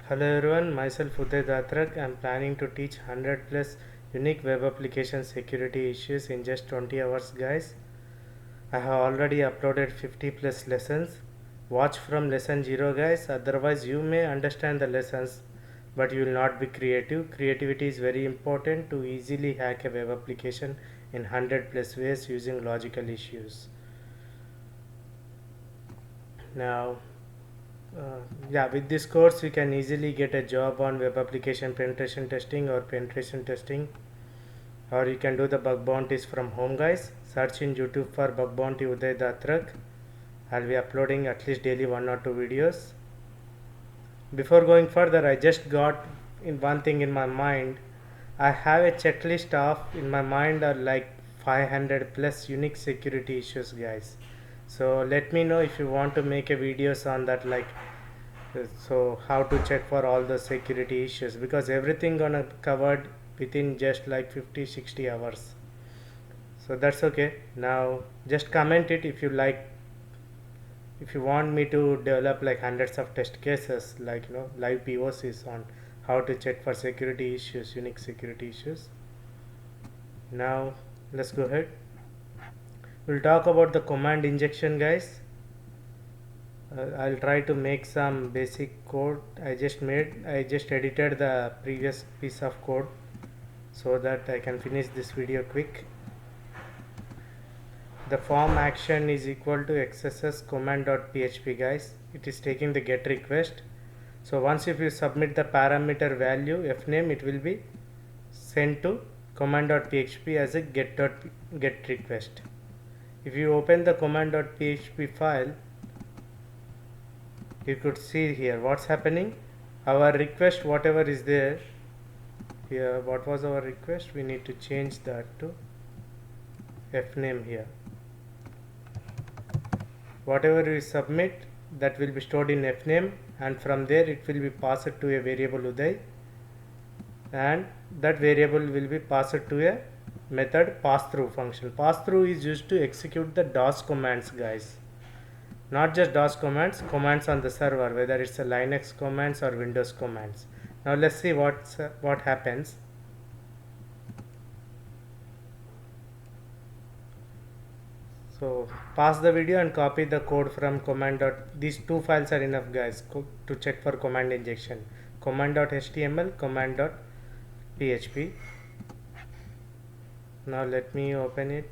Hello everyone, myself Uday Datrak. I am planning to teach 100 plus unique web application security issues in just 20 hours guys. I have already uploaded 50 plus lessons. Watch from lesson 0 guys, otherwise you may understand the lessons but you will not be creative. Creativity is very important to easily hack a web application in 100 plus ways using logical issues. Now yeah, with this course you can easily get a job on web application penetration testing or penetration testing, or you can do the bug bounties from home guys. Search in YouTube for bug bounty Uday Datrak. I'll be uploading at least daily 1 or 2 videos. Before going further, I just got in one thing in my mind. I have a checklist of in my mind are like 500 plus unique security issues guys. So let me know if you want to make a videos on that, like so how to check for all the security issues, because everything gonna covered within just like 50-60 hours. So that's okay. Now just comment it if you like, if you want me to develop like hundreds of test cases, like live POCs on how to check for security issues, unique security issues. Now let's go ahead. We'll talk about the command injection guys. I'll try to make some basic code I just edited the previous piece of code so that I can finish this video quick. The form action is equal to xss command.php guys. It is taking the get request. So once if you submit the parameter value fname, it will be sent to command.php as a get request. If you open the command.php file, you could see here what's happening. Our request, whatever is there here, what was our request, we need to change that to fname here. Whatever we submit, that will be stored in fname, and from there it will be passed to a variable Uday, and that variable will be passed to a method passthrough function. Passthrough is used to execute the DOS commands guys. Not just DOS commands, commands on the server, whether it's a Linux commands or Windows commands. Now let's see what happens. So pause the video and copy the code from command. These two files are enough guys to check for command injection. Command.html, command.php. Now let me open it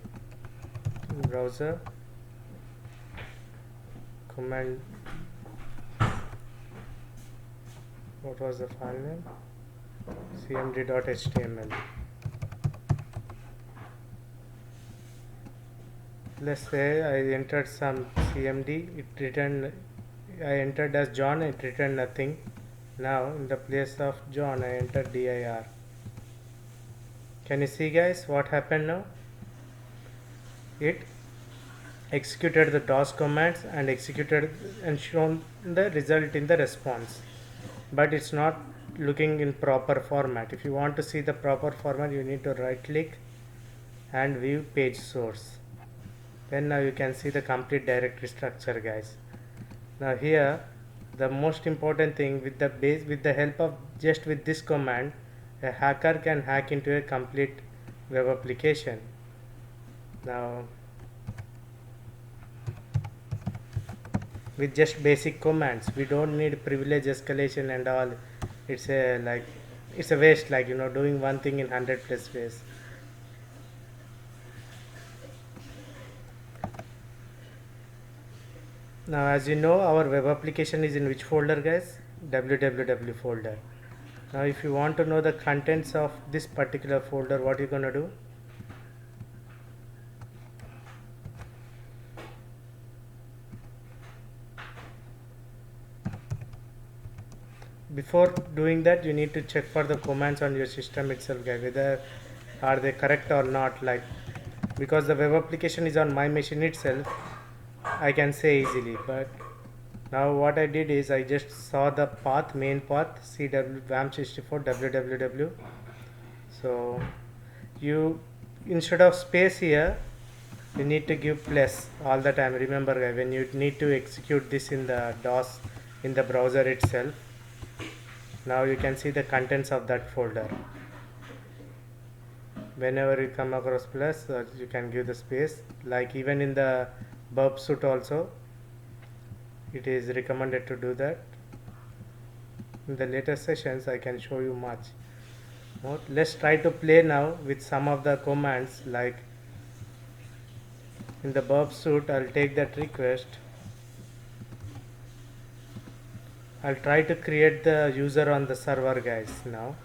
in browser. Command, what was the file name? cmd.html. Let's say I entered some cmd, it returned, I entered as John, it returned nothing. Now in the place of John I entered dir. Can you see guys what happened now? It executed the DOS commands and executed and shown the result in the response, but it's not looking in proper format. If you want to see the proper format, you need to right click and view page source. Then now you can see the complete directory structure guys. Now here the most important thing, with the help of just with this command, a hacker can hack into a complete web application. Now with just basic commands, we don't need privilege escalation and all. It's a waste, like doing one thing in 100 plus ways. Now as you know, our web application is in which folder guys? www folder. Now if you want to know the contents of this particular folder, what you're gonna do? Before doing that, you need to check for the commands on your system itself guys, whether are they correct or not, like because the web application is on my machine itself, I can say easily. But now what I did is I just saw the path, main path cw wam64 www. So you, instead of space here, you need to give plus all the time. Remember when you need to execute this in the DOS in the browser itself, Now you can see the contents of that folder. Whenever you come across plus, you can give the space. Like even in the burp suite also, it is recommended to do that. In the later sessions I can show you much more. Let's try to play now with some of the commands. Like in the burp suite, I'll take that request. I'll try to create the user on the server, guys. Now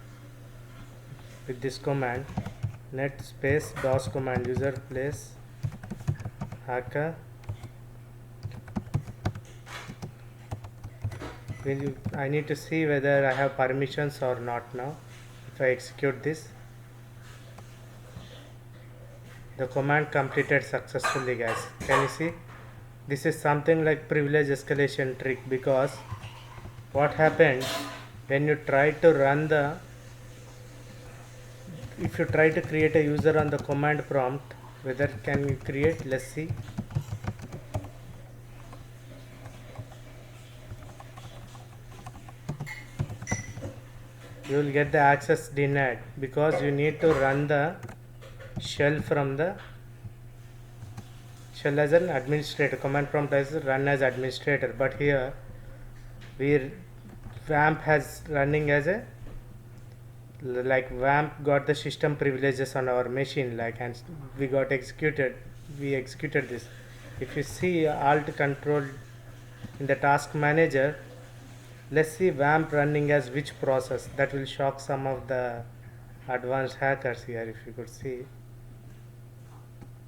with this command, net space dos command user place hacker. I need to see whether I have permissions or not. Now if I execute this, the command completed successfully, guys. Can you see? This is something like privilege escalation trick, because what happened when you try to run the, if you try to create a user on the command prompt, whether can you create, let's see. You will get the access denied because you need to run the shell from the shell as an administrator. Command prompt as run as administrator, but here we WAMP has running as a, like WAMP got the system privileges on our machine, like, and we executed this. If you see alt control in the task manager, let's see WAMP running as which process. That will shock some of the advanced hackers here. If you could see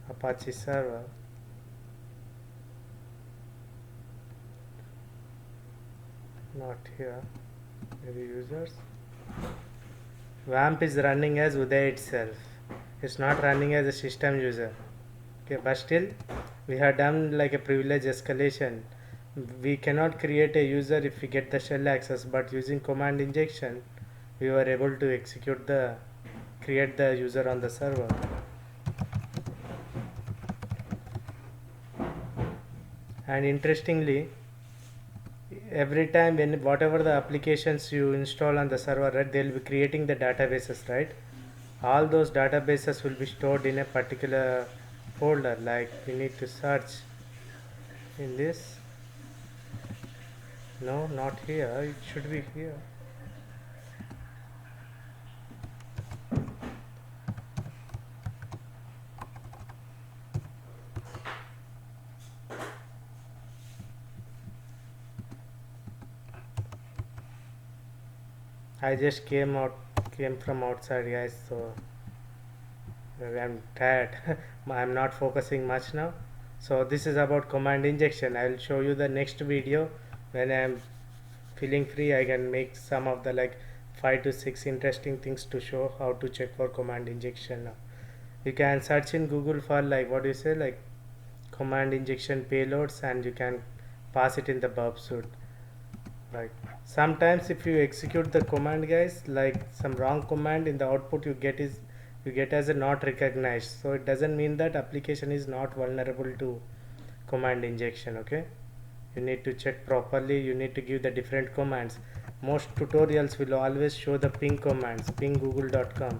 Apache server, not here, maybe users. WAMP is running as Uday itself. It's not running as a system user. Okay, but still we have done like a privilege escalation. We cannot create a user if we get the shell access, but using command injection we were able to create the user on the server. And interestingly, every time when whatever the applications you install on the server, right, they'll be creating the databases, right? All those databases will be stored in a particular folder. Like we need to search in this. No, not here. It should be here. I just came from outside, guys, so I'm tired. I'm not focusing much now. So this is about command injection. I will show you the next video when I'm feeling free. I can make some of the like 5 to 6 interesting things to show how to check for command injection. Now you can search in Google for like what do you say, like command injection payloads, and you can pass it in the burp suite. Right. Sometimes if you execute the command, guys, like some wrong command, in the output you get as a not recognized. So it doesn't mean that application is not vulnerable to command injection. Okay, you need to check properly. You need to give the different commands. Most tutorials will always show the ping commands, ping google.com.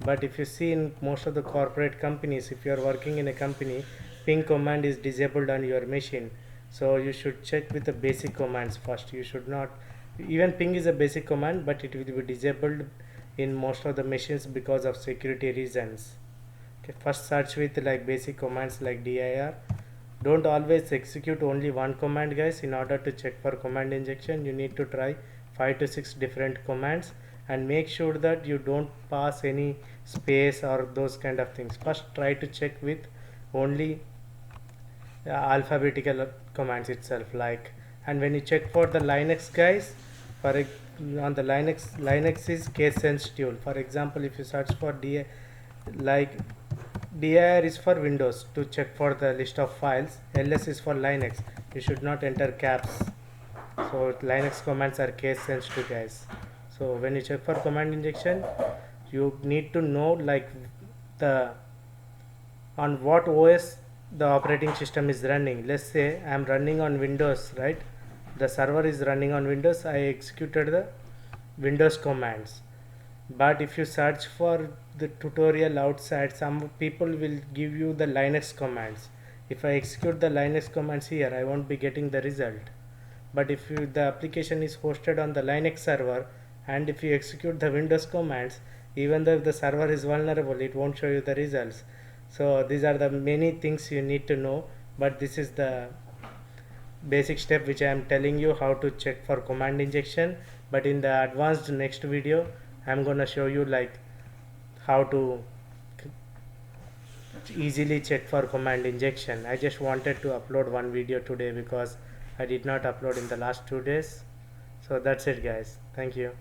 But if you see in most of the corporate companies, if you are working in a company, ping command is disabled on your machine. So you should check with the basic commands first. You should not, even ping is a basic command, but it will be disabled in most of the machines because of security reasons. Okay, first search with like basic commands like dir. Don't always execute only one command, guys. In order to check for command injection, you need to try 5 to 6 different commands, and make sure that you don't pass any space or those kind of things. First try to check with only alphabetical commands itself, like. And when you check for the Linux, guys, on the Linux is case sensitive. For example, if you search for like dir is for Windows to check for the list of files, ls is for Linux. You should not enter caps. So Linux commands are case sensitive, guys. So when you check for command injection, you need to know like on what OS the operating system is running. Let's say I am running on Windows, right? The server is running on Windows. I executed the Windows commands. But if you search for the tutorial outside, some people will give you the Linux commands. If I execute the Linux commands here, I won't be getting the result. But if the application is hosted on the Linux server, and if you execute the Windows commands, even though the server is vulnerable, it won't show you the results. So these are the many things you need to know, but this is the basic step which I am telling you how to check for command injection. But in the advanced next video, I am gonna show you like how to easily check for command injection. I just wanted to upload one video today because I did not upload in the last 2 days. So that's it guys. Thank you.